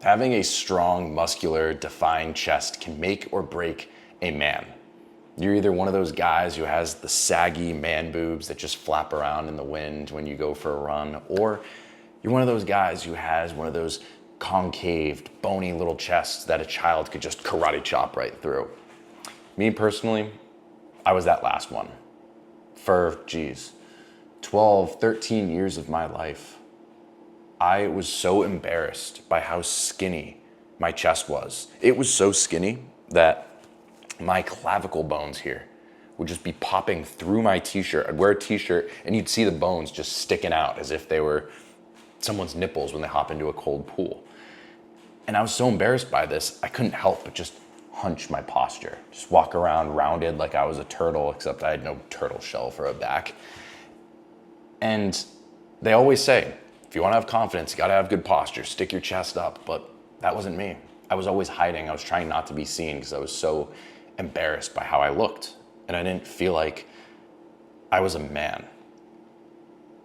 Having a strong, muscular, defined chest can make or break a man. You're either one of those guys who has the saggy man boobs that just flap around in the wind when you go for a run, or you're one of those guys who has one of those concaved, bony little chests that a child could just karate chop right through. Me personally, I was that last one. For, 12, 13 years of my life, I was so embarrassed by how skinny my chest was. It was so skinny that my clavicle bones here would just be popping through my t-shirt. I'd wear a t-shirt and you'd see the bones just sticking out as if they were someone's nipples when they hop into a cold pool. And I was so embarrassed by this, I couldn't help but just hunch my posture. Just walk around rounded like I was a turtle, except I had no turtle shell for a back. And they always say, if you want to have confidence, you got to have good posture, stick your chest up. But that wasn't me. I was always hiding. I was trying not to be seen because I was so embarrassed by how I looked. And I didn't feel like I was a man.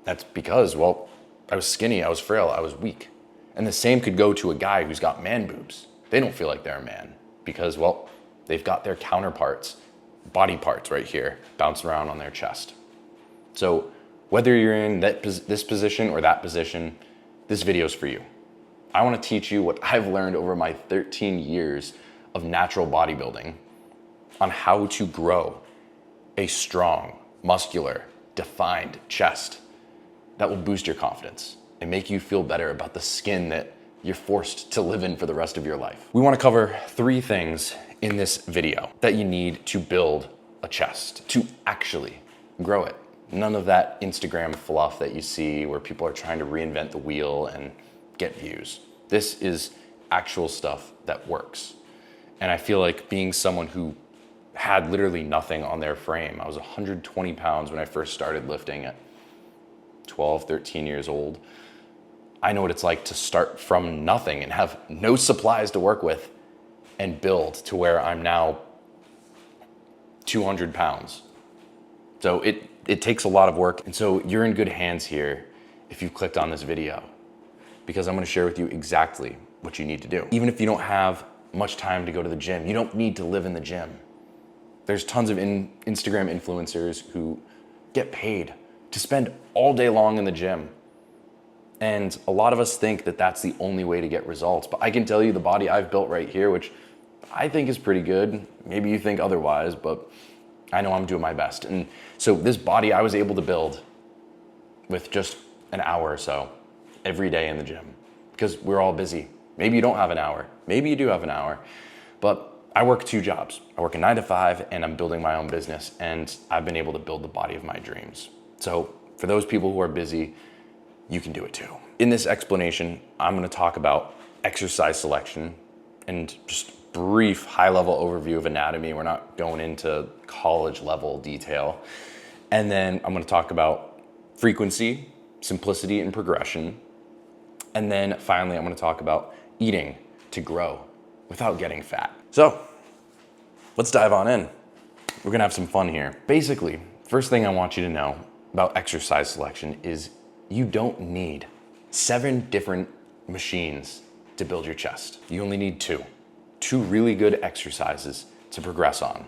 That's because, well, I was skinny, I was frail, I was weak. And the same could go to a guy who's got man boobs. They don't feel like they're a man because, well, they've got their counterparts, body parts right here, bouncing around on their chest. So whether you're in this position or that position, this video's for you. I want to teach you what I've learned over my 13 years of natural bodybuilding on how to grow a strong, muscular, defined chest that will boost your confidence and make you feel better about the skin that you're forced to live in for the rest of your life. We want to cover 3 things in this video that you need to build a chest, to actually grow it. None of that Instagram fluff that you see where people are trying to reinvent the wheel and get views. This is actual stuff that works. And I feel like being someone who had literally nothing on their frame. I was 120 pounds when I first started lifting at 12, 13 years old. I know what it's like to start from nothing and have no supplies to work with and build to where I'm now 200 pounds. So it takes a lot of work. And so you're in good hands here if you've clicked on this video, because I'm gonna share with you exactly what you need to do. Even if you don't have much time to go to the gym, you don't need to live in the gym. There's tons of Instagram influencers who get paid to spend all day long in the gym. And a lot of us think that that's the only way to get results. But I can tell you the body I've built right here, which I think is pretty good. Maybe you think otherwise, but I know I'm doing my best. And so this body I was able to build with just an hour or so every day in the gym, because we're all busy. Maybe you don't have an hour. Maybe you do have an hour. But I work 2 jobs. I work a 9 to 5 and I'm building my own business, and I've been able to build the body of my dreams. So for those people who are busy, you can do it too. In this explanation, I'm gonna talk about exercise selection and just brief high-level overview of anatomy. We're not going into college level detail. And then I'm gonna talk about frequency, simplicity, and progression. And then finally, I'm gonna talk about eating to grow without getting fat. So let's dive on in. We're gonna have some fun here. Basically, first thing I want you to know about exercise selection is you don't need 7 different machines to build your chest. You only need 2 really good exercises to progress on.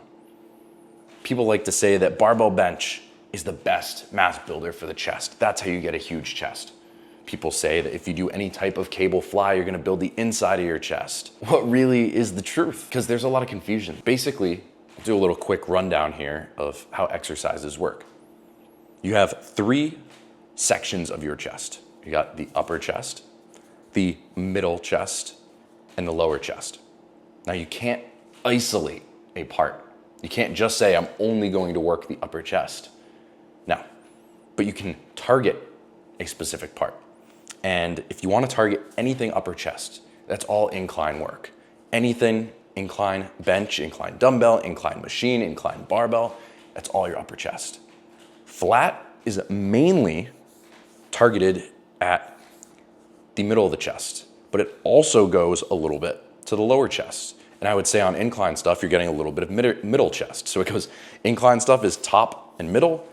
People like to say that barbell bench is the best mass builder for the chest. That's how you get a huge chest. People say that if you do any type of cable fly, you're gonna build the inside of your chest. What really is the truth? Because there's a lot of confusion. Basically, I'll do a little quick rundown here of how exercises work. You have 3 sections of your chest. You got the upper chest, the middle chest, and the lower chest. Now you can't isolate a part. You can't just say, I'm only going to work the upper chest. No, but you can target a specific part. And if you want to target anything upper chest, that's all incline work. Anything incline bench, incline dumbbell, incline machine, incline barbell, that's all your upper chest. Flat is mainly targeted at the middle of the chest, but it also goes a little bit to the lower chest. And I would say on incline stuff, you're getting a little bit of middle chest. So it goes, incline stuff is top and middle,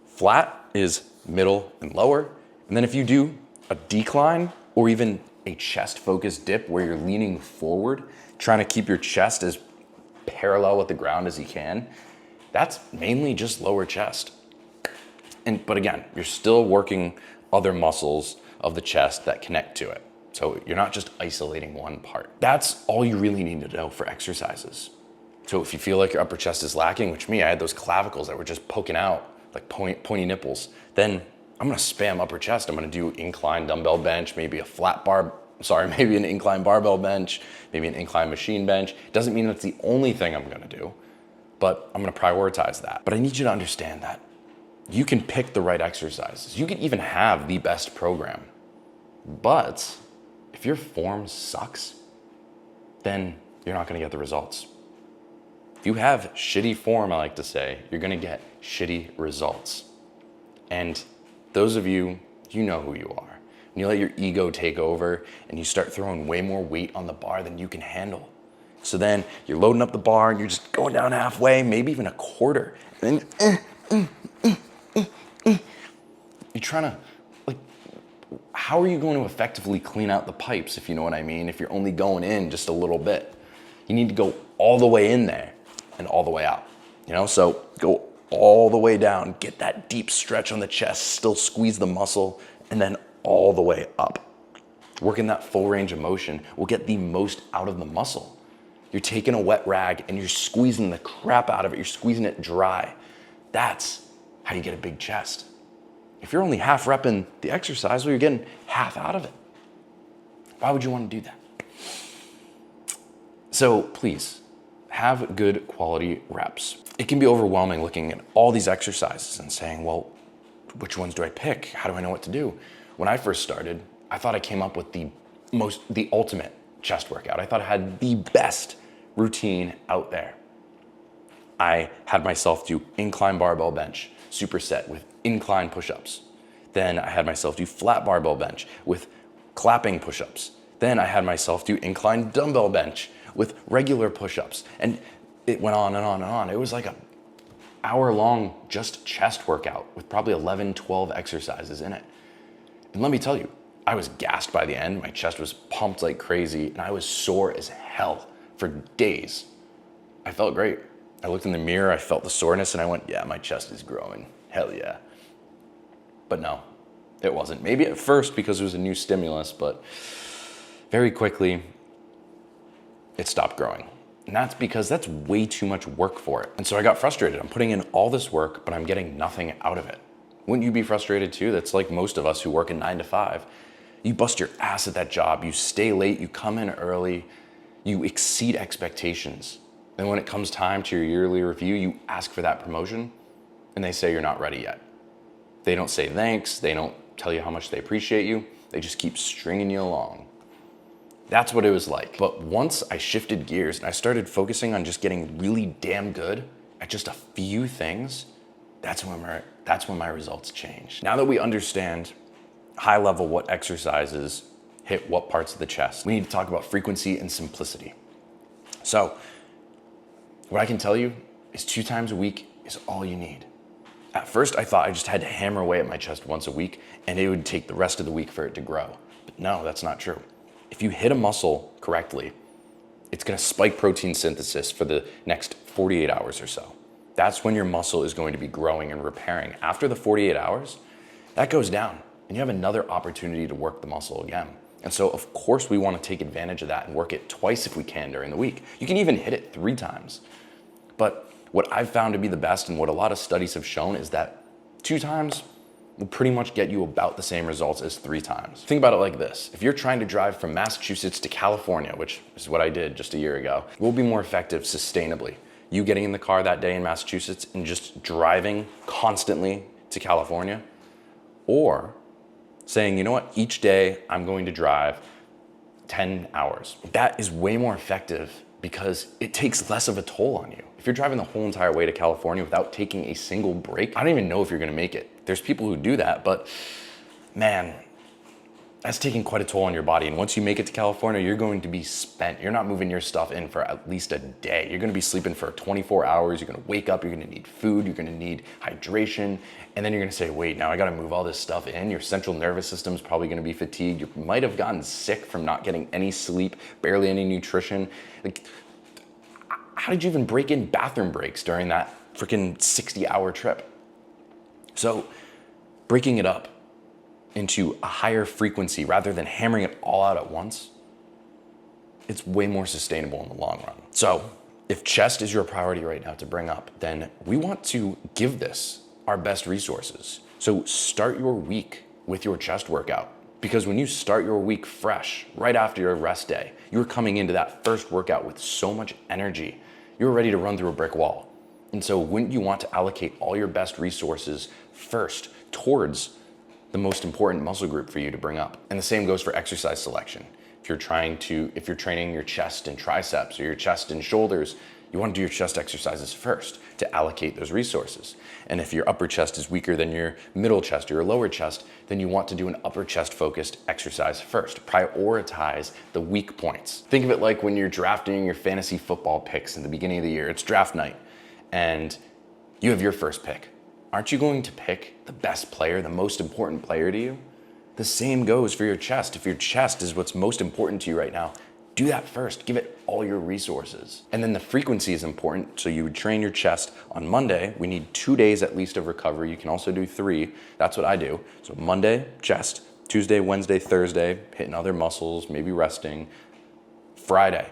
flat is middle and lower. And then if you do a decline or even a chest focused dip where you're leaning forward, trying to keep your chest as parallel with the ground as you can, that's mainly just lower chest. But again, you're still working other muscles of the chest that connect to it. So you're not just isolating one part. That's all you really need to know for exercises. So if you feel like your upper chest is lacking, which me, I had those clavicles that were just poking out like pointy nipples, then I'm gonna spam upper chest. I'm gonna do incline dumbbell bench, maybe a maybe an incline barbell bench, maybe an incline machine bench. Doesn't mean that's the only thing I'm gonna do, but I'm gonna prioritize that. But I need you to understand that you can pick the right exercises. You can even have the best program. But if your form sucks, then you're not gonna get the results. If you have shitty form, I like to say, you're gonna get shitty results. And those of you, you know who you are. And you let your ego take over and you start throwing way more weight on the bar than you can handle. So then you're loading up the bar and you're just going down halfway, maybe even a quarter. And then you're trying to, like, how are you going to effectively clean out the pipes, if you know what I mean, if you're only going in just a little bit? You need to go all the way in there and all the way out, So go all the way down, get that deep stretch on the chest, still squeeze the muscle, and then all the way up. Working that full range of motion will get the most out of the muscle. You're taking a wet rag and you're squeezing the crap out of it. You're squeezing it dry. That's how you get a big chest. If you're only half repping the exercise, well, you're getting half out of it. Why would you want to do that? So please, have good quality reps. It can be overwhelming looking at all these exercises and saying, well, which ones do I pick? How do I know what to do? When I first started, I thought I came up with the ultimate chest workout. I thought I had the best routine out there. I had myself do incline barbell bench, superset with incline push-ups. Then I had myself do flat barbell bench with clapping push-ups. Then I had myself do incline dumbbell bench with regular push-ups. And it went on and on and on. It was like an hour-long just chest workout with probably 11, 12 exercises in it. And let me tell you, I was gassed by the end. My chest was pumped like crazy, and I was sore as hell for days. I felt great. I looked in the mirror, I felt the soreness, and I went, yeah, my chest is growing. Hell yeah. But no, it wasn't. Maybe at first because it was a new stimulus, but very quickly, it stopped growing. And that's because that's way too much work for it. And so I got frustrated. I'm putting in all this work, but I'm getting nothing out of it. Wouldn't you be frustrated too? That's like most of us who work a 9 to 5. You bust your ass at that job, you stay late, you come in early, you exceed expectations. Then when it comes time to your yearly review, you ask for that promotion and they say you're not ready yet. They don't say thanks, they don't tell you how much they appreciate you, they just keep stringing you along. That's what it was like. But once I shifted gears and I started focusing on just getting really damn good at just a few things, that's when my results changed. Now that we understand high level what exercises hit what parts of the chest, we need to talk about frequency and simplicity. So what I can tell you is 2 times a week is all you need. At first, I thought I just had to hammer away at my chest once a week and it would take the rest of the week for it to grow. But no, that's not true. If you hit a muscle correctly, it's gonna spike protein synthesis for the next 48 hours or so. That's when your muscle is going to be growing and repairing. After the 48 hours, that goes down and you have another opportunity to work the muscle again. And so of course we wanna take advantage of that and work it twice if we can during the week. You can even hit it 3 times. But what I've found to be the best and what a lot of studies have shown is that 2 times will pretty much get you about the same results as 3 times. Think about it like this. If you're trying to drive from Massachusetts to California, which is what I did just a year ago, it will be more effective sustainably. You getting in the car that day in Massachusetts and just driving constantly to California, or saying, you know what, each day I'm going to drive 10 hours. That is way more effective because it takes less of a toll on you. If you're driving the whole entire way to California without taking a single break, I don't even know if you're gonna make it. There's people who do that, but man, That's taking quite a toll on your body. And once you make it to California, you're going to be spent. You're not moving your stuff in for at least a day. You're gonna be sleeping for 24 hours. You're gonna wake up, you're gonna need food, you're gonna need hydration. And then you're gonna say, wait, now I gotta move all this stuff in. Your central nervous system's probably gonna be fatigued. You might have gotten sick from not getting any sleep, barely any nutrition. Like, how did you even break in bathroom breaks during that freaking 60-hour trip? So breaking it up into a higher frequency rather than hammering it all out at once, it's way more sustainable in the long run. So if chest is your priority right now to bring up, then we want to give this our best resources. So start your week with your chest workout, because when you start your week fresh, right after your rest day, you're coming into that first workout with so much energy, you're ready to run through a brick wall. And so wouldn't you want to allocate all your best resources first towards the most important muscle group for you to bring up? And the same goes for exercise selection. If you're training your chest and triceps or your chest and shoulders, you want to do your chest exercises first to allocate those resources. And if your upper chest is weaker than your middle chest or your lower chest, then you want to do an upper chest focused exercise first. Prioritize the weak points. Think of it like when you're drafting your fantasy football picks in the beginning of the year. It's draft night and you have your first pick. Aren't you going to pick the best player, the most important player to you? The same goes for your chest. If your chest is what's most important to you right now, do that first. Give it all your resources. And then the frequency is important. So you would train your chest on Monday. We need 2 days at least of recovery. You can also do 3. That's what I do. So Monday, chest. Tuesday, Wednesday, Thursday, hitting other muscles, maybe resting. Friday,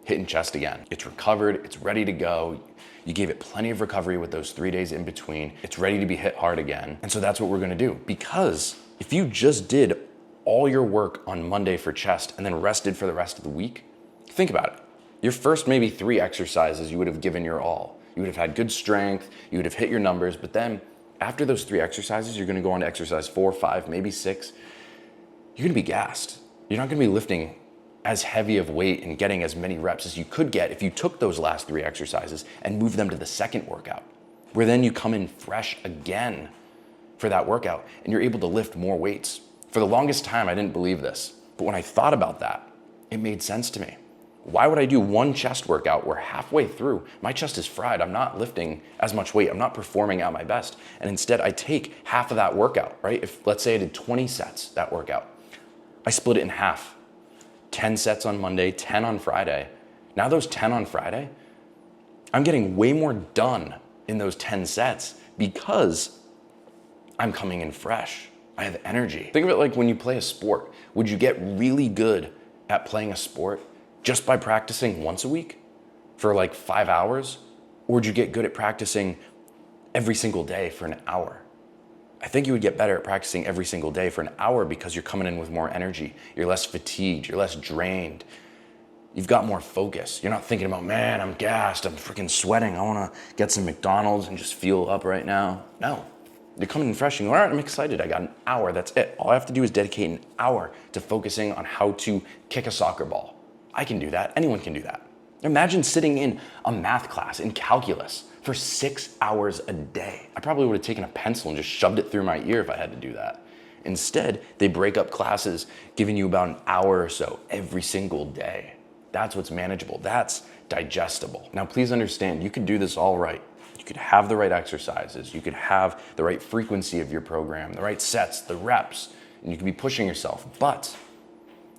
hitting chest again. It's recovered. It's ready to go. You gave it plenty of recovery with those 3 days in between. It's ready to be hit hard again. And so that's what we're gonna do. Because if you just did all your work on Monday for chest and then rested for the rest of the week, think about it. Your first maybe 3 exercises, you would have given your all. You would have had good strength, you would have hit your numbers, but then after those 3 exercises, you're gonna go on to exercise 4, 5, maybe 6. You're gonna be gassed. You're not gonna be lifting as heavy of weight and getting as many reps as you could get if you took those last 3 exercises and moved them to the second workout, where then you come in fresh again for that workout and you're able to lift more weights. For the longest time, I didn't believe this, but when I thought about that, it made sense to me. Why would I do one chest workout where halfway through my chest is fried? I'm not lifting as much weight. I'm not performing at my best. And instead I take half of that workout, right? If let's say I did 20 sets, that workout, I split it in half. 10 sets on Monday, 10 on Friday. Now those 10 on Friday, I'm getting way more done in those 10 sets because I'm coming in fresh. I have energy. Think of it like when you play a sport. Would you get really good at playing a sport just by practicing once a week for like 5 hours? Or would you get good at practicing every single day for an hour? I think you would get better at practicing every single day for an hour because you're coming in with more energy. You're less fatigued, you're less drained. You've got more focus. You're not thinking about, man, I'm gassed, I'm freaking sweating. I wanna get some McDonald's and just feel up right now. No. You're coming in fresh and you're, all right, I'm excited. I got an hour, that's it. All I have to do is dedicate an hour to focusing on how to kick a soccer ball. I can do that, anyone can do that. Imagine sitting in a math class in calculus for 6 hours a day. I probably would have taken a pencil and just shoved it through my ear if I had to do that. Instead, they break up classes, giving you about an hour or so every single day. That's what's manageable, that's digestible. Now please understand, you could do this all right. You could have the right exercises, you could have the right frequency of your program, the right sets, the reps, and you could be pushing yourself. But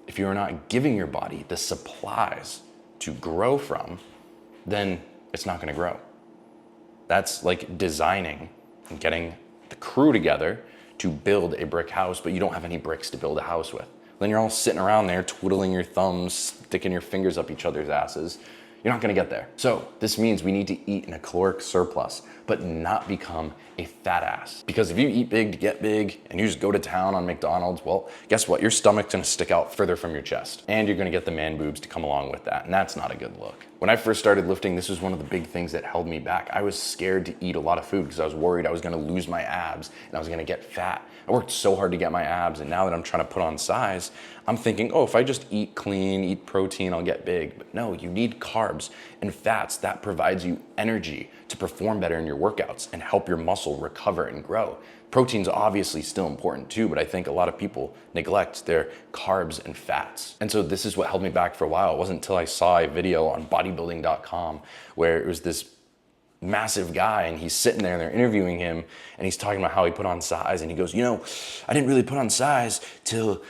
if you're not giving your body the supplies to grow from, then it's not gonna grow. That's like designing and getting the crew together to build a brick house, but you don't have any bricks to build a house with. Then you're all sitting around there twiddling your thumbs, sticking your fingers up each other's asses. You're not gonna get there. So this means we need to eat in a caloric surplus, but not become a fat ass. Because if you eat big to get big and you just go to town on McDonald's, well, guess what? Your stomach's gonna stick out further from your chest and you're gonna get the man boobs to come along with that. And that's not a good look. When I first started lifting, this was one of the big things that held me back. I was scared to eat a lot of food because I was worried I was gonna lose my abs and I was gonna get fat. I worked so hard to get my abs, and now that I'm trying to put on size, I'm thinking, oh, if I just eat clean, eat protein, I'll get big. But no, you need carbs and fats. That provides you energy to perform better in your workouts and help your muscle recover and grow. Protein's obviously still important too, but I think a lot of people neglect their carbs and fats. And so this is what held me back for a while. It wasn't until I saw a video on bodybuilding.com where it was this massive guy and he's sitting there and they're interviewing him and he's talking about how he put on size and he goes, I didn't really put on size till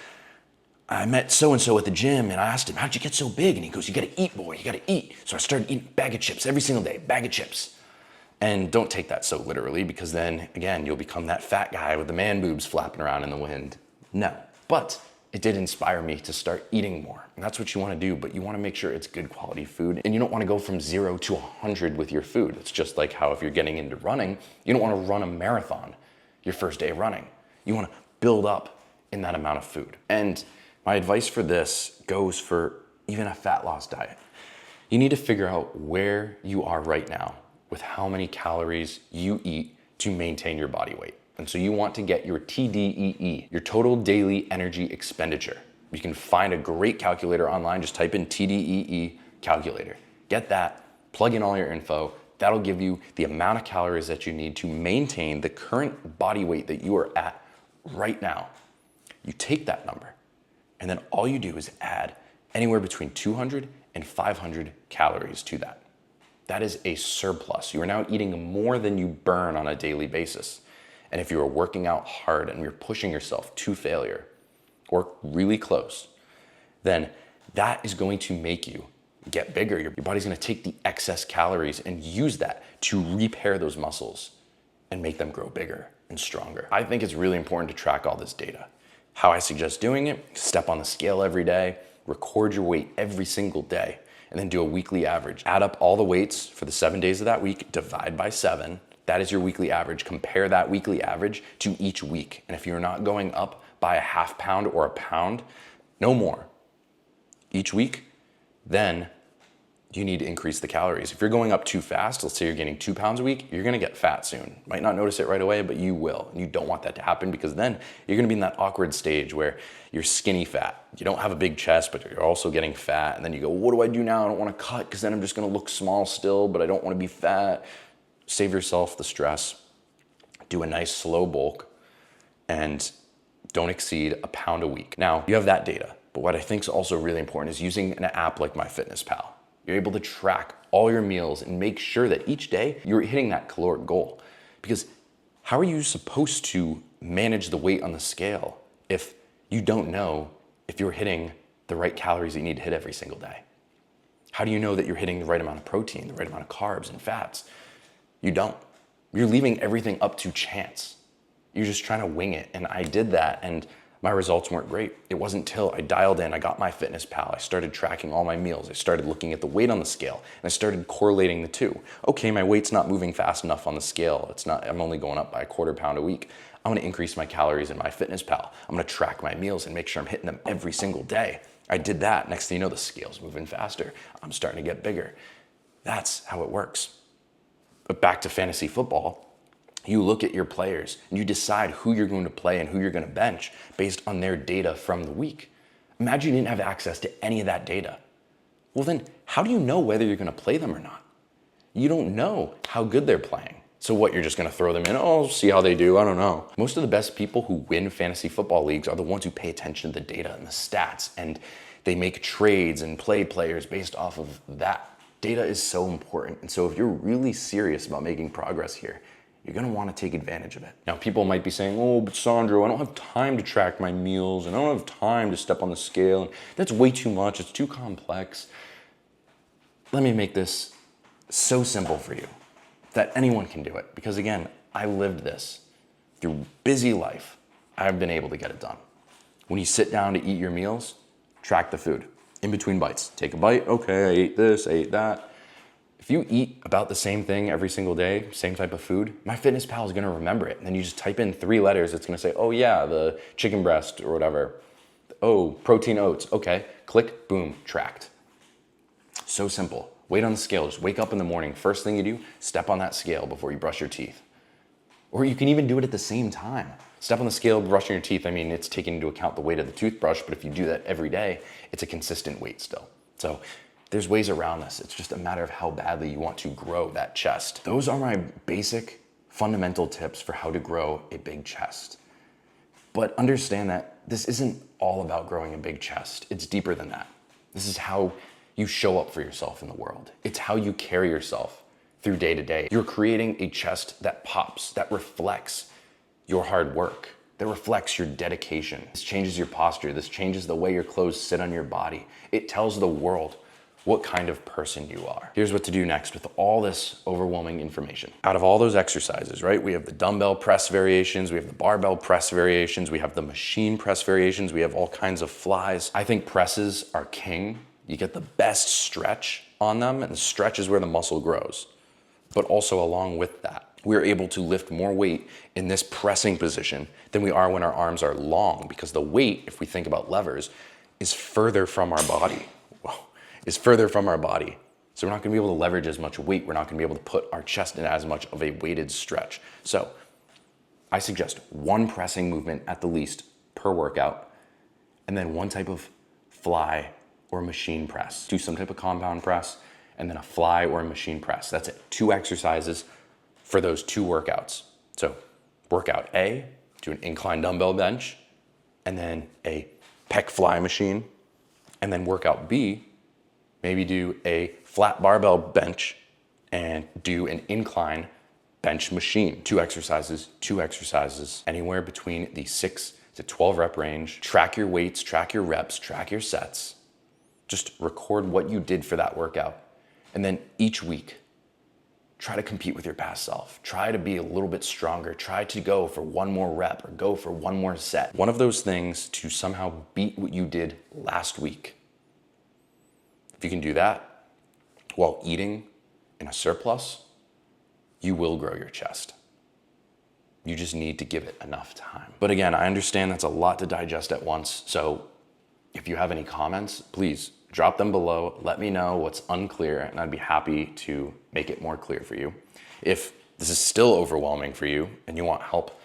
I met so-and-so at the gym and I asked him, how'd you get so big? And he goes, you gotta eat, boy, you gotta eat. So I started eating a bag of chips every single day, bag of chips. And don't take that so literally, because then again, you'll become that fat guy with the man boobs flapping around in the wind. No, but it did inspire me to start eating more. And that's what you wanna do, but you wanna make sure it's good quality food. And you don't wanna go from 0 to 100 with your food. It's just like how if you're getting into running, you don't wanna run a marathon your first day of running. You wanna build up in that amount of food. And my advice for this goes for even a fat loss diet. You need to figure out where you are right now with how many calories you eat to maintain your body weight. And so you want to get your TDEE, your total daily energy expenditure. You can find a great calculator online, just type in TDEE calculator. Get that, plug in all your info. That'll give you the amount of calories that you need to maintain the current body weight that you are at right now. You take that number, and then all you do is add anywhere between 200 and 500 calories to that. That is a surplus. You are now eating more than you burn on a daily basis. And if you are working out hard and you're pushing yourself to failure or really close, then that is going to make you get bigger. Your body's gonna take the excess calories and use that to repair those muscles and make them grow bigger and stronger. I think it's really important to track all this data. How I suggest doing it: step on the scale every day, record your weight every single day, and then do a weekly average. Add up all the weights for the 7 days of that week, divide by 7. That is your weekly average. Compare that weekly average to each week. And if you're not going up by a half pound or a pound, no more, each week, then you need to increase the calories. If you're going up too fast, let's say you're gaining 2 pounds a week, you're gonna get fat soon. Might not notice it right away, but you will. And you don't want that to happen, because then you're gonna be in that awkward stage where you're skinny fat. You don't have a big chest, but you're also getting fat. And then you go, what do I do now? I don't wanna cut, because then I'm just gonna look small still, but I don't wanna be fat. Save yourself the stress. Do a nice slow bulk and don't exceed a pound a week. Now, you have that data, but what I think is also really important is using an app like MyFitnessPal. You're able to track all your meals and make sure that each day you're hitting that caloric goal. Because how are you supposed to manage the weight on the scale if you don't know if you're hitting the right calories that you need to hit every single day? How do you know that you're hitting the right amount of protein, the right amount of carbs and fats? You don't. You're leaving everything up to chance. You're just trying to wing it. And I did that, and my results weren't great. It wasn't until I dialed in, I got MyFitnessPal, I started tracking all my meals, I started looking at the weight on the scale, and I started correlating the two. Okay, my weight's not moving fast enough on the scale. I'm only going up by a quarter pound a week. I'm gonna increase my calories in MyFitnessPal. I'm gonna track my meals and make sure I'm hitting them every single day. I did that. Next thing you know, the scale's moving faster. I'm starting to get bigger. That's how it works. But back to fantasy football, you look at your players and you decide who you're going to play and who you're going to bench based on their data from the week. Imagine you didn't have access to any of that data. Well, then how do you know whether you're going to play them or not? You don't know how good they're playing. So what, you're just going to throw them in? Oh, see how they do. I don't know. Most of the best people who win fantasy football leagues are the ones who pay attention to the data and the stats, and they make trades and play players based off of that. Data is so important. And so if you're really serious about making progress here, you're gonna wanna take advantage of it. Now, people might be saying, oh, but Sandro, I don't have time to track my meals, and I don't have time to step on the scale, and that's way too much, it's too complex. Let me make this so simple for you that anyone can do it. Because again, I lived this. Through busy life, I've been able to get it done. When you sit down to eat your meals, track the food. In between bites, take a bite, okay, I ate this, I ate that. If you eat about the same thing every single day, same type of food, MyFitnessPal is gonna remember it. And then you just type in 3 letters, it's gonna say, oh yeah, the chicken breast or whatever. Oh, protein oats, okay, click, boom, tracked. So simple. Wait on the scale, just wake up in the morning, first thing you do, step on that scale before you brush your teeth. Or you can even do it at the same time. Step on the scale, brushing your teeth. I mean, it's taking into account the weight of the toothbrush, but if you do that every day, it's a consistent weight still. So there's ways around this. It's just a matter of how badly you want to grow that chest. Those are my basic fundamental tips for how to grow a big chest. But understand that this isn't all about growing a big chest. It's deeper than that. This is how you show up for yourself in the world. It's how you carry yourself through day to day. You're creating a chest that pops, that reflects your hard work, that reflects your dedication. This changes your posture. This changes the way your clothes sit on your body. It tells the world what kind of person you are. Here's what to do next with all this overwhelming information. Out of all those exercises, right? We have the dumbbell press variations, we have the barbell press variations, we have the machine press variations, we have all kinds of flies. I think presses are king. You get the best stretch on them, and the stretch is where the muscle grows. But also along with that, we're able to lift more weight in this pressing position than we are when our arms are long, because the weight, if we think about levers, is further from our body. Is further from our body. So we're not gonna be able to leverage as much weight. We're not gonna be able to put our chest in as much of a weighted stretch. So I suggest one pressing movement at the least per workout, and then one type of fly or machine press. Do some type of compound press, and then a fly or a machine press. That's it, 2 exercises for those 2 workouts. So workout A, do an incline dumbbell bench, and then a pec fly machine, and then workout B, maybe do a flat barbell bench and do an incline bench machine. 2 exercises, anywhere between the 6 to 12 rep range. Track your weights, track your reps, track your sets. Just record what you did for that workout. And then each week, try to compete with your past self. Try to be a little bit stronger. Try to go for 1 more rep or go for 1 more set. One of those things to somehow beat what you did last week. If you can do that while eating in a surplus, you will grow your chest. You just need to give it enough time. But again, I understand that's a lot to digest at once. So if you have any comments, please drop them below. Let me know what's unclear, and I'd be happy to make it more clear for you. If this is still overwhelming for you and you want help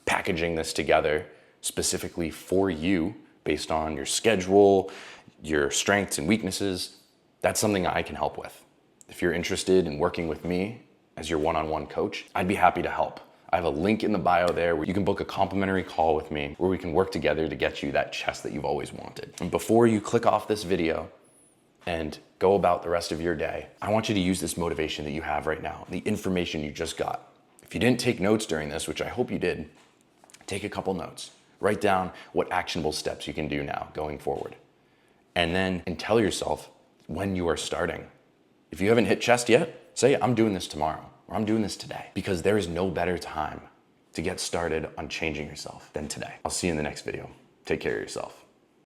packaging this together specifically for you based on your schedule, your strengths and weaknesses, that's something I can help with. If you're interested in working with me as your one-on-one coach, I'd be happy to help. I have a link in the bio there where you can book a complimentary call with me where we can work together to get you that chest that you've always wanted. And before you click off this video and go about the rest of your day, I want you to use this motivation that you have right now, the information you just got. If you didn't take notes during this, which I hope you did, take a couple notes. Write down what actionable steps you can do now going forward. And then tell yourself when you are starting. If you haven't hit chest yet, say, I'm doing this tomorrow, or I'm doing this today, because there is no better time to get started on changing yourself than today. I'll see you in the next video. Take care of yourself.